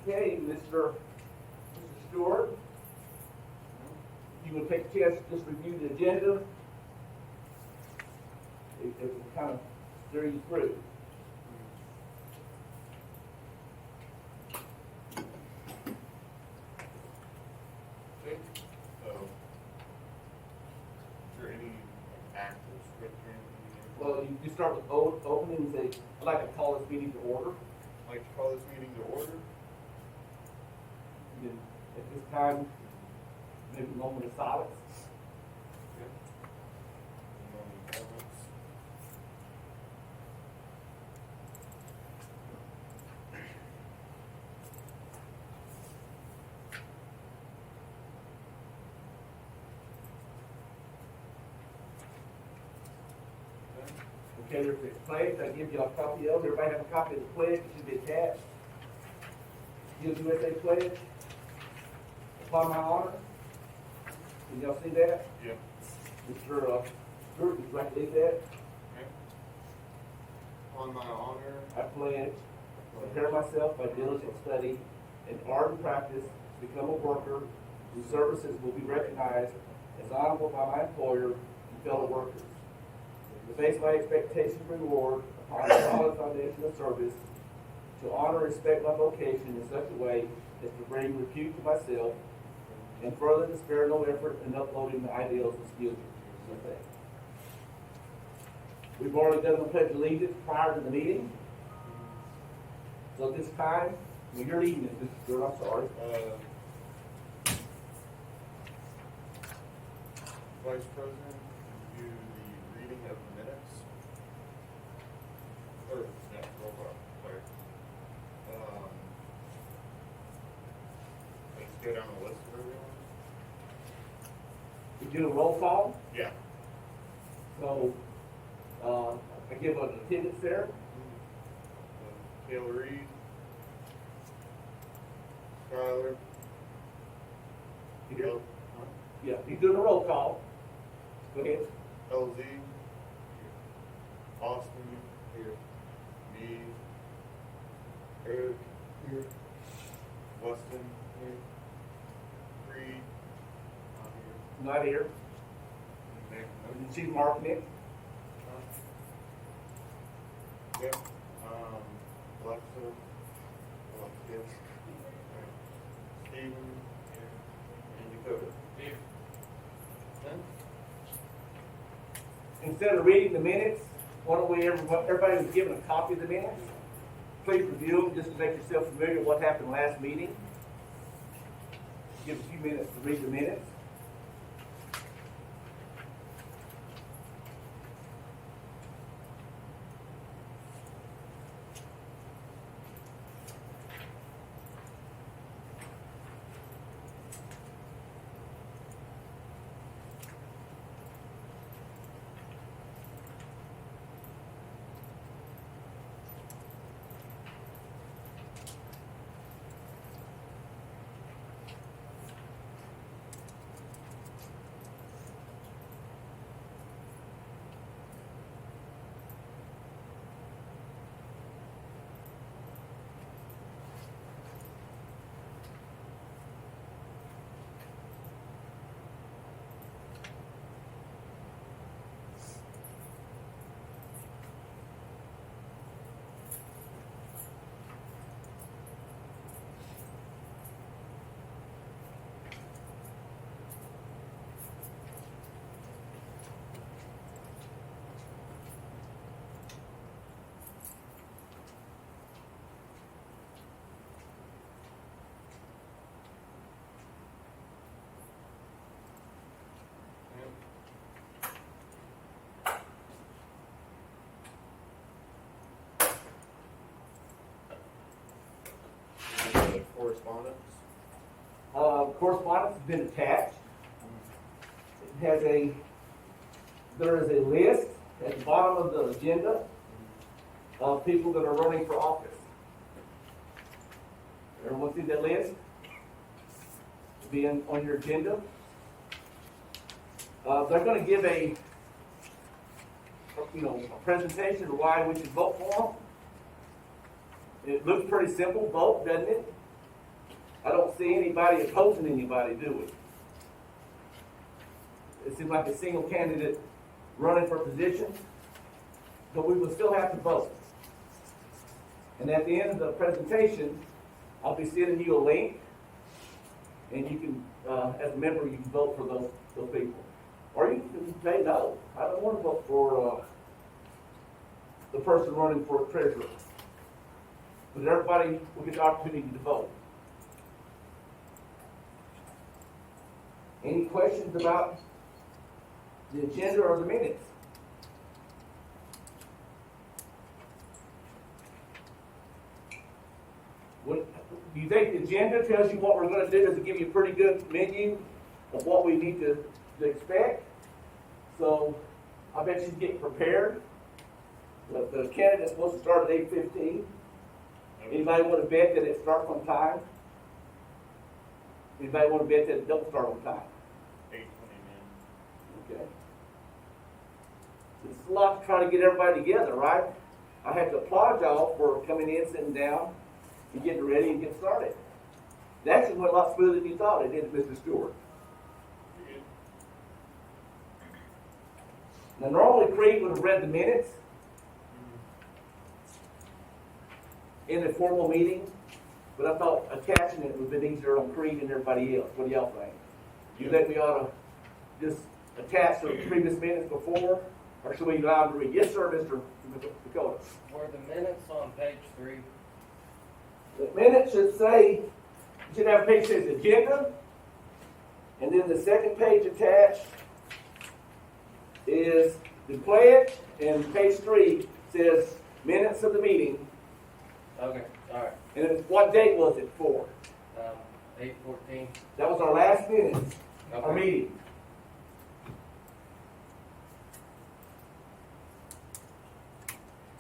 Okay, Mr. Stewart, you will take a chance to just review the agenda. It will kind of steer you through. Okay, so, is there any active script or anything? Well, you start with opening and say, I'd like to call this meeting to order. I'd like to call this meeting to order. And then at this time, maybe a moment of silence. Okay. Any comments? Okay. Okay, there's a pledge. I give you a copy of. Everybody have a copy of the pledge. It should be attached. USA pledge. Upon my honor. Can y'all see that? Yep. Mr. Stewart, would you like to lead that? Okay. On my honor, I pledge to prepare myself by diligent study and ardent practice to become a worker whose services will be recognized as honorable by my employer and fellow workers. To base my expectation of reward upon a solid foundation of service, to honor and respect my vocation in such a way as to bring repute to myself, and further to spare no effort in uploading the ideals and skills of things. We've already done the Pledge of Allegiance prior to the meeting. So at this time, well, you're leading it, Mr. Stewart, I'm sorry. Vice President, do the reading of the minutes. Or, yeah, roll call, sorry. Let's go down the list of everyone. We do a roll call, Yeah. so I give an attendance there. Taylor Reed. Skyler. You do? Yeah, he's doing a roll call. Go ahead. LZ. Austin. Here. Me. Eric. Here. Weston. Here. Reed. Not here. Not here. Nick. And she's marking it. Yep. Alexa. Alexis. Steven. And Dakota. Here. Instead of reading the minutes, why don't we, everybody was given a copy of the minutes. Please review them just to make yourself familiar with what happened last meeting. Give a few minutes to read the minutes. Correspondence. Correspondence has been attached. It has there is a list at the bottom of the agenda of people that are running for office. Everyone see that list? It'll be on your agenda. They're going to give a presentation of why we should vote for them. It looks pretty simple, vote, doesn't it? I don't see anybody opposing anybody, do we? It seems like a single candidate running for position, but we will still have to vote. And at the end of the presentation, I'll be sending you a link, and you can, as a member, you can vote for those people. Or you can say, no, I don't want to vote for the person running for treasurer. But everybody will get the opportunity to vote. Any questions about the agenda or the minutes? Do you think the agenda tells you what we're going to do? Does it give you a pretty good menu of what we need to expect? So I bet you get prepared. The candidate's supposed to start at 8:15. Anybody want to bet that it starts on time? Anybody want to bet that it don't start on time? 8:29. Okay. It's a lot to try to get everybody together, right? I have to applaud y'all for coming in, sitting down, and getting ready and get started. It actually went a lot smoother than you thought it did, Mr. Stewart. Now, normally Creed would have read the minutes in a formal meeting, but I thought attaching it would have been easier on Creed and everybody else. What do y'all think? You think we ought to just attach the previous minutes before, or should we allow them to read? Yes, sir, Mr. Dakota. Were the minutes on page 3? The minutes should say, you should have a page that says agenda, and then the second page attached is the pledge, and page 3 says minutes of the meeting. Okay, alright. And then what date was it for? 8/14. That was our last minutes, our Okay. meeting.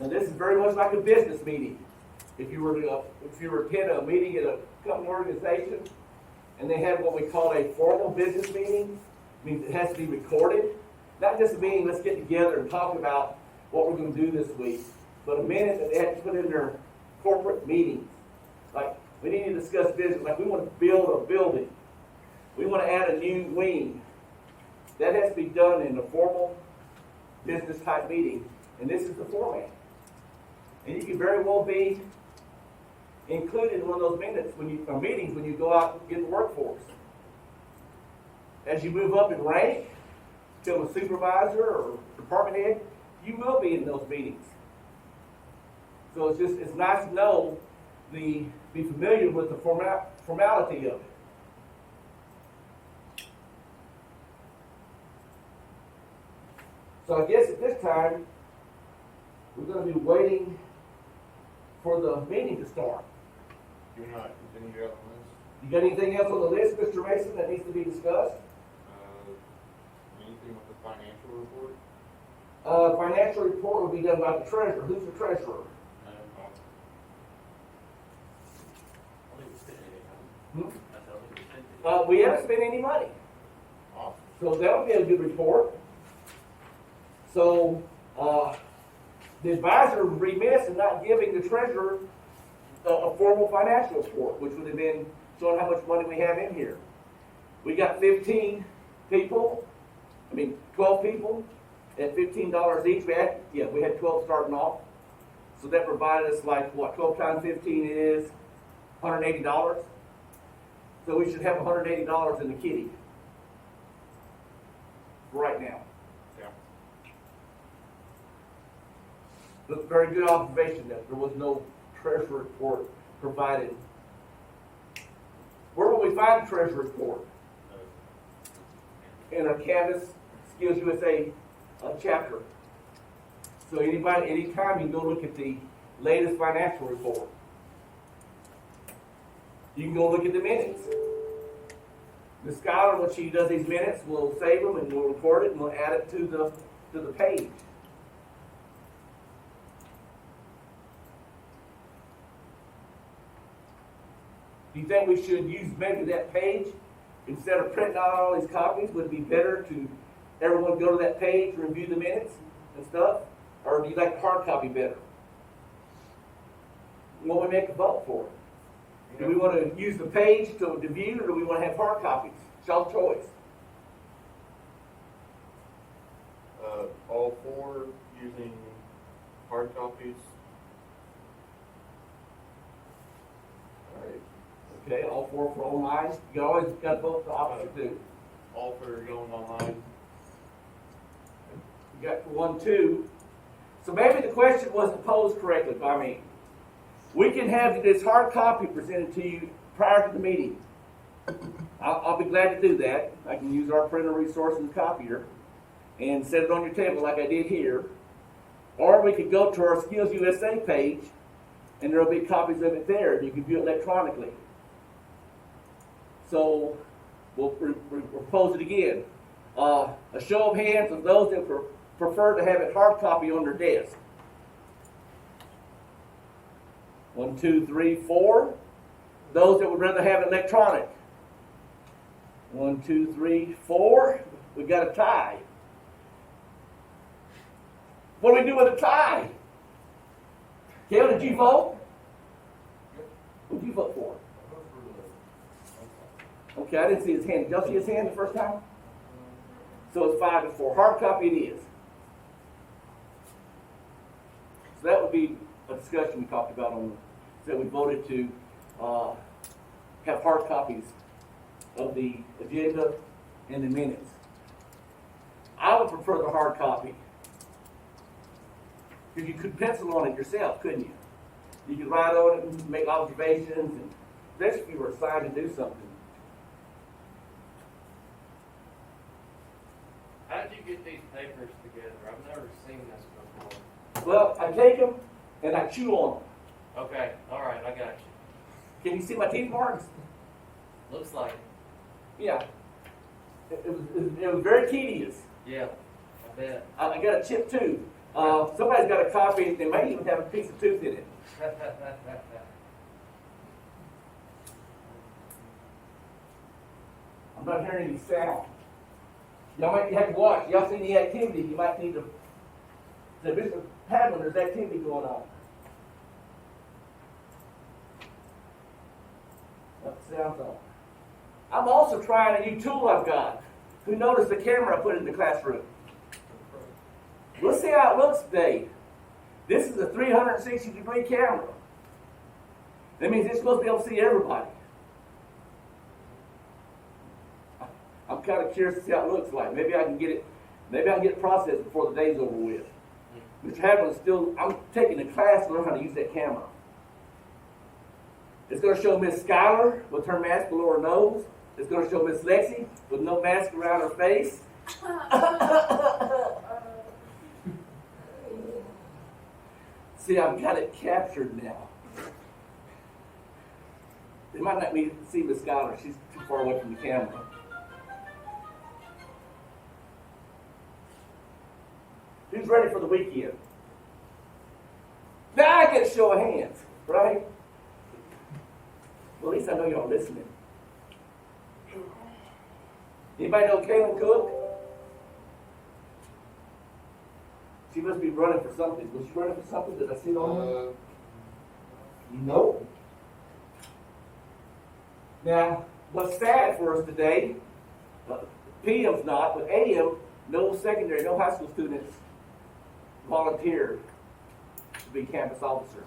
Now this is very much like a business meeting. If you were to attend a meeting at a company organization, and they have what we call a formal business meeting, means it has to be recorded. Not just a meeting, let's get together and talk about what we're going to do this week, but a minute that they have to put in their corporate meetings. Like, we need to discuss business, like we want to build a building. We want to add a new wing. That has to be done in a formal business type meeting, and this is the format. And you can very well be included in one of those meetings when you go out and get the workforce. As you move up in rank, become a supervisor or department head, you will be in those meetings. So it's nice to know be familiar with the formality of it. So I guess at this time, we're going to be waiting for the meeting to start. Do not continue on the list. You got anything else on the list, Mr. Mason, that needs to be discussed? Anything with the financial report? Financial report will be done by the treasurer. Who's the treasurer? We haven't spent any money. Awesome. So that'll be a good report. So the advisor was remiss in not giving the treasurer a formal financial report, which would have been showing how much money we have in here. We got 12 people at $15 each. We had 12 starting off. So that provided us 12 times 15 is $180. So we should have $180 in the kitty right now. Yeah. That's a very good observation that there was no treasury report provided. Where will we find the treasury report? In our Canvas Skills USA chapter. So anytime you go look at the latest financial report, you can go look at the minutes. The scholar, when she does these minutes, will save them and we'll record it and we'll add it to the page. Do you think we should use maybe that page instead of printing out all these copies? Would it be better to everyone go to that page, review the minutes and stuff? Or do you like the hard copy better? What we make a vote for? Do we want to use the page to view, or do we want to have hard copies? It's y'all's choice. All four using hard copies. Alright. Okay, all four for online. You always got both the option too. All four are going online. You got 1, 2. So maybe the question wasn't posed correctly by me. We can have this hard copy presented to you prior to the meeting. I'll be glad to do that. I can use our printer resource and copier and set it on your table like I did here. Or we could go to our Skills USA page and there will be copies of it there. You can view it electronically. So we'll propose it again. A show of hands of those that prefer to have it hard copy on their desk. 1, 2, 3, 4. Those that would rather have it electronic. 1, 2, 3, 4. We got a tie. What do we do with a tie? Kevin, did you vote? What did you vote for? Okay, I didn't see his hand. Did y'all see his hand the first time? So it's 5-4. Hard copy it is. So that would be a discussion we talked about on that we voted to have hard copies of the agenda and the minutes. I would prefer the hard copy. Because you could pencil on it yourself, couldn't you? You could write on it and make observations, and especially if you were assigned to do something. How did you get these papers together? I've never seen this before. Well, I take them and I chew on them. Okay, all right, I got you. Can you see my teeth marks? Looks like it. Yeah. It was very tedious. Yeah, I bet. I got a chipped tooth. Somebody's got a copy. They might even have a piece of tooth in it. I'm not hearing any sound. Y'all might have to watch. Y'all see the activity. You might need to say, Mr. Padman, there's activity going on. That sounds on. I'm also trying a new tool I've got. Who noticed the camera I put in the classroom? We'll see how it looks today. This is a 360-degree camera. That means it's supposed to be able to see everybody. I'm kind of curious to see how it looks like. Maybe I can get it. Maybe I can get it processed before the day's over with. Mr. Hadlin still. I'm taking a class to learn how to use that camera. It's going to show Miss Schuyler with her mask below her nose. It's going to show Miss Lexi with no mask around her face. See, I've got it captured now. They might not be see Miss Schuyler. She's too far away from the camera. Who's ready for the weekend? Now I get a show of hands, right? Well, at least I know y'all listening. Anybody know Kaylin Cook? She must be running for something. Was she running for something? Did I see it on her? No. Now, what's sad for us today, PM's not, but AM, no secondary, no high school students volunteered to be campus officers.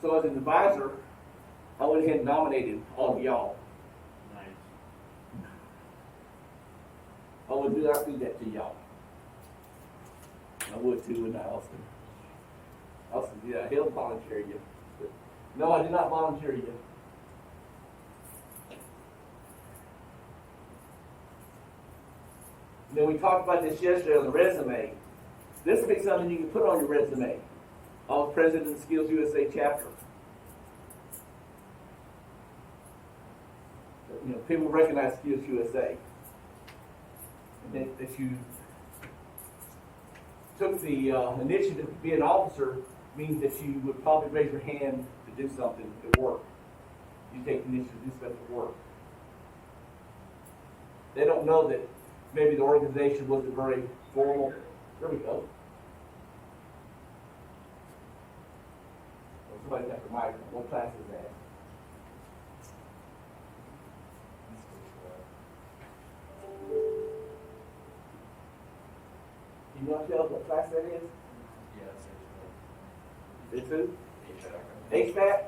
So as an advisor, I went ahead and nominated all of y'all. Nice. I would not do that to y'all. I would too, wouldn't I, Austin? Austin, yeah, he'll volunteer you. But no, I did not volunteer you. Then we talked about this yesterday on the resume. This will be something you can put on your resume. I was president of the Skills USA chapter. You know, people recognize Skills USA. And if you took the initiative to be an officer, means that you would probably raise your hand to do something at work. You take the initiative to do stuff at work. They don't know that maybe the organization wasn't very formal. There we go. Somebody got the mic. What class is that? y'all tell what class that is? Yeah, Is it who? it's HVAC? Yeah.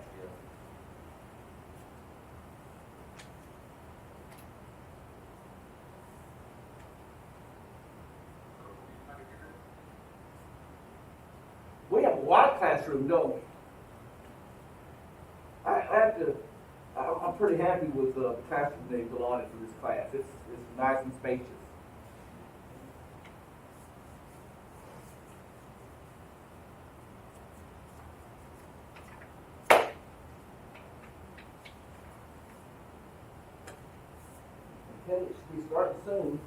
We have a wide classroom, don't we? I'm pretty happy with the classroom they've allotted for this class. It's nice and spacious. Okay, it should be starting soon.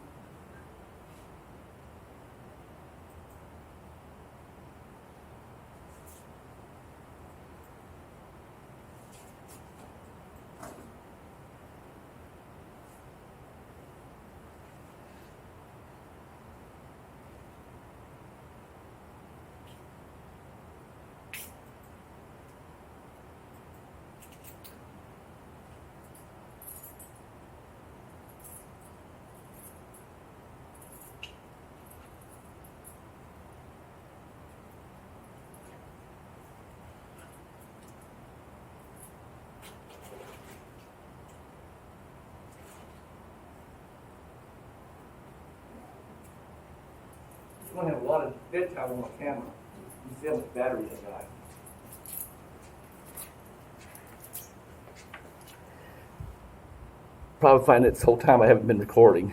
It's going to have a lot of dead time on my camera. You see how much battery I got. Probably find it this whole time I haven't been recording.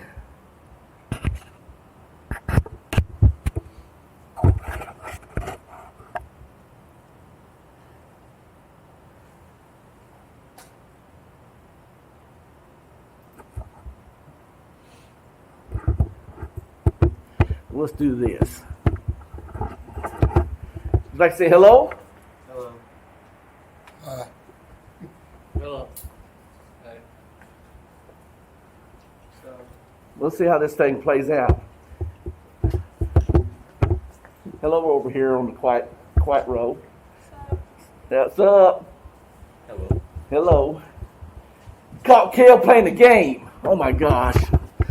Let's do this. Would you like to say hello? Hello. Hello. Hey. So, Let's see how this thing plays out. Hello, we're over here on the quiet row. What's up? hello. Hello. Caught Kale playing the game. Oh my gosh.